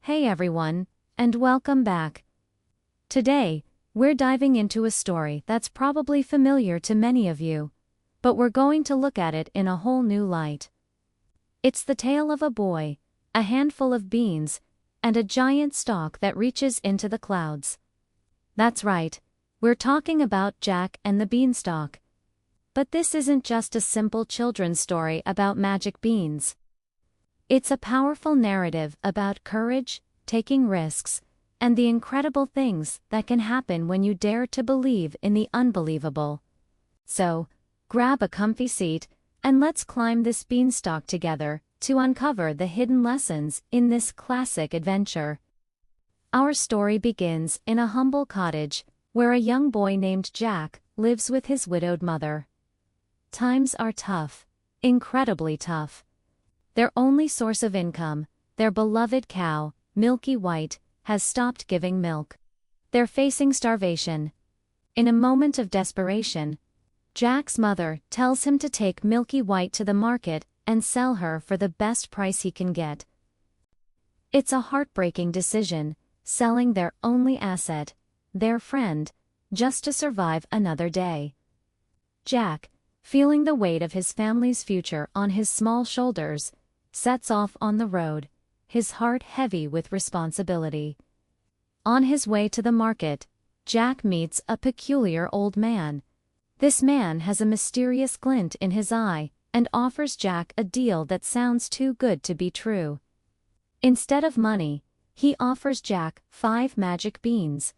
Hey everyone, and welcome back. Today, we're diving into a story that's probably familiar to many of you, but we're going to look at it in a whole new light. It's the tale of a boy, a handful of beans, and a giant stalk that reaches into the clouds. That's right, we're talking about Jack and the Beanstalk. But this isn't just a simple children's story about magic beans. It's a powerful narrative about courage, taking risks, and the incredible things that can happen when you dare to believe in the unbelievable. So, grab a comfy seat, and let's climb this beanstalk together to uncover the hidden lessons in this classic adventure. Our story begins in a humble cottage, where a young boy named Jack lives with his widowed mother. Times are tough, incredibly tough. Their only source of income, their beloved cow, Milky White, has stopped giving milk. They're facing starvation. In a moment of desperation, Jack's mother tells him to take Milky White to the market and sell her for the best price he can get. It's a heartbreaking decision, selling their only asset, their friend, just to survive another day. Jack, feeling the weight of his family's future on his small shoulders, sets off on the road, his heart heavy with responsibility. On his way to the market, Jack meets a peculiar old man. This man has a mysterious glint in his eye and offers Jack a deal that sounds too good to be true. Instead of money, he offers Jack 5 magic beans.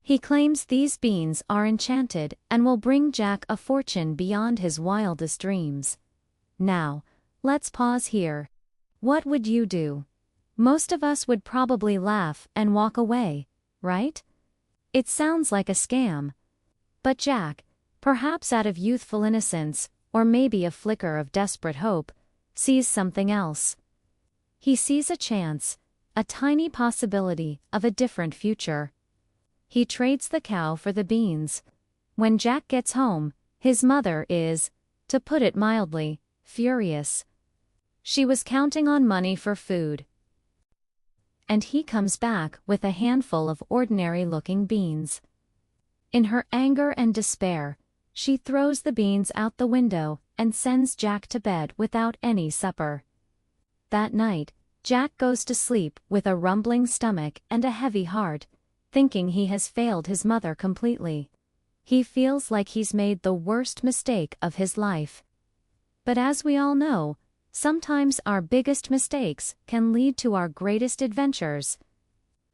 He claims these beans are enchanted and will bring Jack a fortune beyond his wildest dreams. Now, let's pause here. What would you do? Most of us would probably laugh and walk away, right? It sounds like a scam. But Jack, perhaps out of youthful innocence, or maybe a flicker of desperate hope, sees something else. He sees a chance, a tiny possibility of a different future. He trades the cow for the beans. When Jack gets home, his mother is, to put it mildly, furious. She was counting on money for food. And he comes back with a handful of ordinary-looking beans. In her anger and despair, she throws the beans out the window and sends Jack to bed without any supper. That night, Jack goes to sleep with a rumbling stomach and a heavy heart, thinking he has failed his mother completely. He feels like he's made the worst mistake of his life. But as we all know, sometimes our biggest mistakes can lead to our greatest adventures.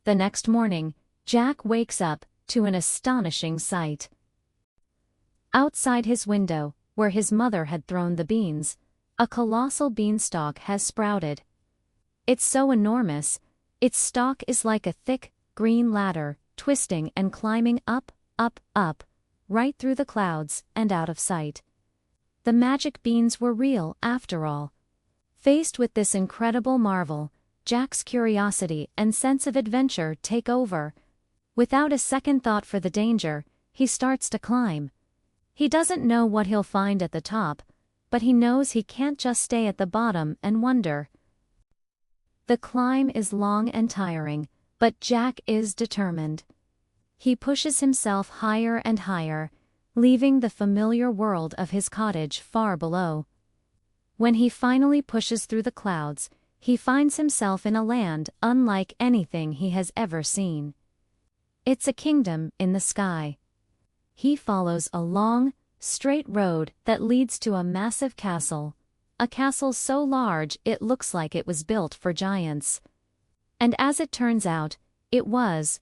The next morning, Jack wakes up to an astonishing sight. Outside his window, where his mother had thrown the beans, a colossal beanstalk has sprouted. It's so enormous, its stalk is like a thick, green ladder, twisting and climbing up, up, up, right through the clouds and out of sight. The magic beans were real, after all. Faced with this incredible marvel, Jack's curiosity and sense of adventure take over. Without a second thought for the danger, he starts to climb. He doesn't know what he'll find at the top, but he knows he can't just stay at the bottom and wonder. The climb is long and tiring, but Jack is determined. He pushes himself higher and higher, leaving the familiar world of his cottage far below. When he finally pushes through the clouds, he finds himself in a land unlike anything he has ever seen. It's a kingdom in the sky. He follows a long, straight road that leads to a massive castle, a castle so large it looks like it was built for giants. And as it turns out, it was.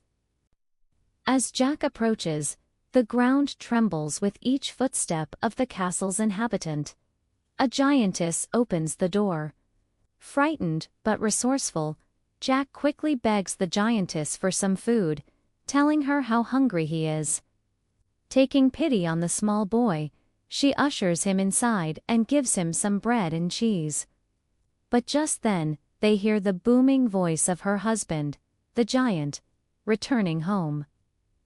As Jack approaches, the ground trembles with each footstep of the castle's inhabitant. A giantess opens the door. Frightened but resourceful, Jack quickly begs the giantess for some food, telling her how hungry he is. Taking pity on the small boy, she ushers him inside and gives him some bread and cheese. But just then, they hear the booming voice of her husband, the giant, returning home.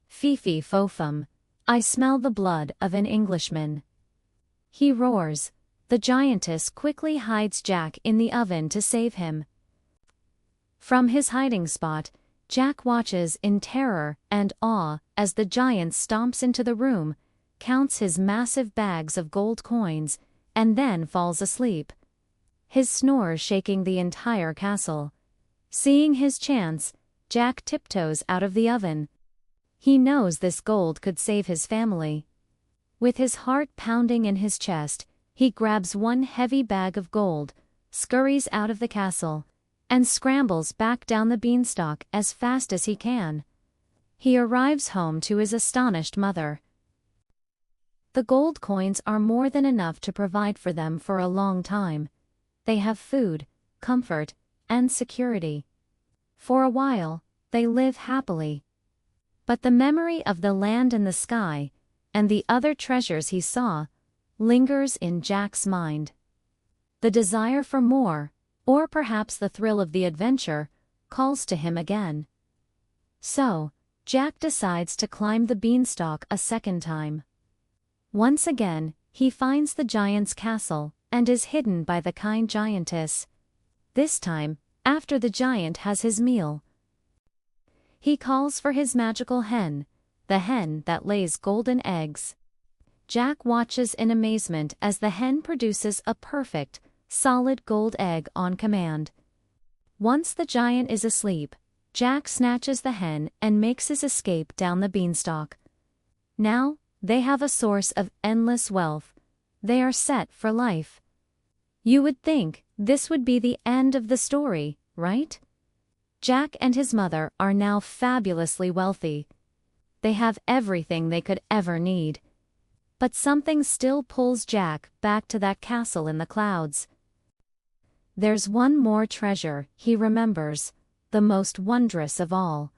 "Fifi Fofum, I smell the blood of an Englishman," he roars. The giantess quickly hides Jack in the oven to save him. From his hiding spot, Jack watches in terror and awe as the giant stomps into the room, counts his massive bags of gold coins, and then falls asleep, his snores shaking the entire castle. Seeing his chance, Jack tiptoes out of the oven. He knows this gold could save his family. With his heart pounding in his chest, he grabs one heavy bag of gold, scurries out of the castle, and scrambles back down the beanstalk as fast as he can. He arrives home to his astonished mother. The gold coins are more than enough to provide for them for a long time. They have food, comfort, and security. For a while, they live happily. But the memory of the land and the sky, and the other treasures he saw, lingers in Jack's mind. The desire for more, or perhaps the thrill of the adventure, calls to him again. So, Jack decides to climb the beanstalk a second time. Once again, he finds the giant's castle, and is hidden by the kind giantess. This time, after the giant has his meal. He calls for his magical hen, the hen that lays golden eggs. Jack watches in amazement as the hen produces a perfect, solid gold egg on command. Once the giant is asleep, Jack snatches the hen and makes his escape down the beanstalk. Now, they have a source of endless wealth. They are set for life. You would think this would be the end of the story, right? Jack and his mother are now fabulously wealthy. They have everything they could ever need. But something still pulls Jack back to that castle in the clouds. There's one more treasure he remembers, the most wondrous of all.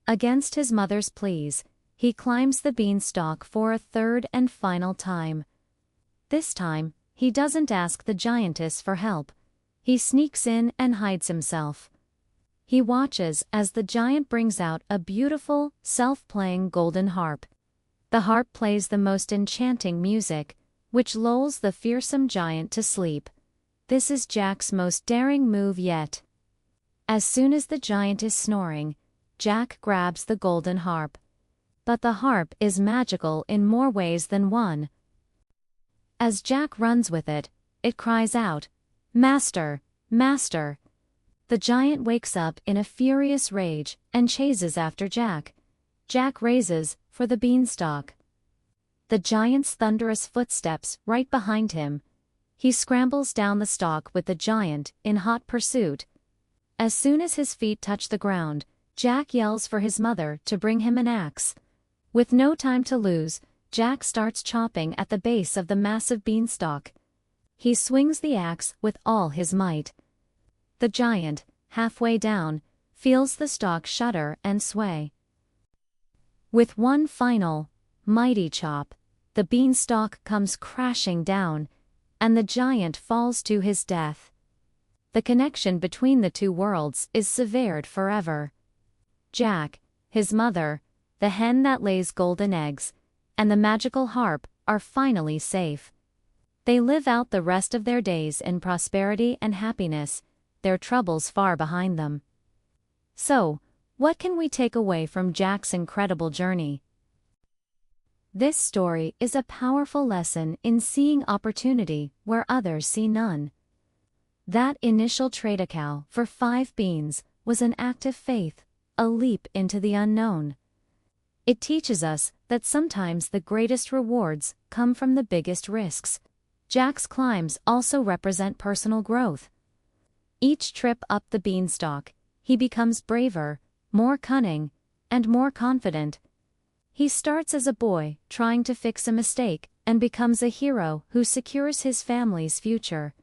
Against his mother's pleas, he climbs the beanstalk for a third and final time. This time, he doesn't ask the giantess for help. He sneaks in and hides himself. He watches as the giant brings out a beautiful, self-playing golden harp. The harp plays the most enchanting music, which lulls the fearsome giant to sleep. This is Jack's most daring move yet. As soon as the giant is snoring, Jack grabs the golden harp. But the harp is magical in more ways than one. As Jack runs with it, it cries out, "Master! Master!" The giant wakes up in a furious rage and chases after Jack. Jack races for the beanstalk. The giant's thunderous footsteps right behind him. He scrambles down the stalk with the giant in hot pursuit. As soon as his feet touch the ground, Jack yells for his mother to bring him an axe. With no time to lose, Jack starts chopping at the base of the massive beanstalk. He swings the axe with all his might. The giant, halfway down, feels the stalk shudder and sway. With one final, mighty chop, the beanstalk comes crashing down, and the giant falls to his death. The connection between the two worlds is severed forever. Jack, his mother, the hen that lays golden eggs, and the magical harp are finally safe. They live out the rest of their days in prosperity and happiness, their troubles far behind them. So, what can we take away from Jack's incredible journey? This story is a powerful lesson in seeing opportunity where others see none. That initial trade-a-cow for 5 beans was an act of faith, a leap into the unknown. It teaches us that sometimes the greatest rewards come from the biggest risks. Jack's climbs also represent personal growth. Each trip up the beanstalk, he becomes braver, more cunning, and more confident. He starts as a boy trying to fix a mistake and becomes a hero who secures his family's future.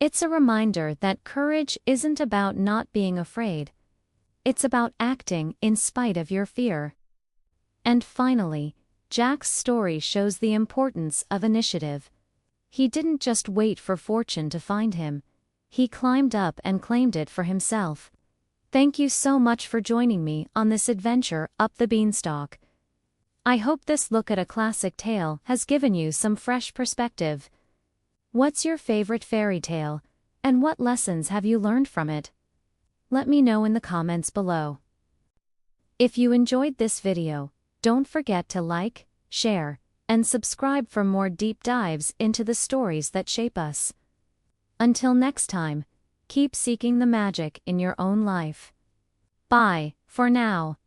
It's a reminder that courage isn't about not being afraid. It's about acting in spite of your fear. And finally, Jack's story shows the importance of initiative. He didn't just wait for fortune to find him. He climbed up and claimed it for himself. Thank you so much for joining me on this adventure up the beanstalk. I hope this look at a classic tale has given you some fresh perspective. What's your favorite fairy tale, and what lessons have you learned from it? Let me know in the comments below. If you enjoyed this video, don't forget to like, share, and subscribe for more deep dives into the stories that shape us. Until next time, keep seeking the magic in your own life. Bye, for now.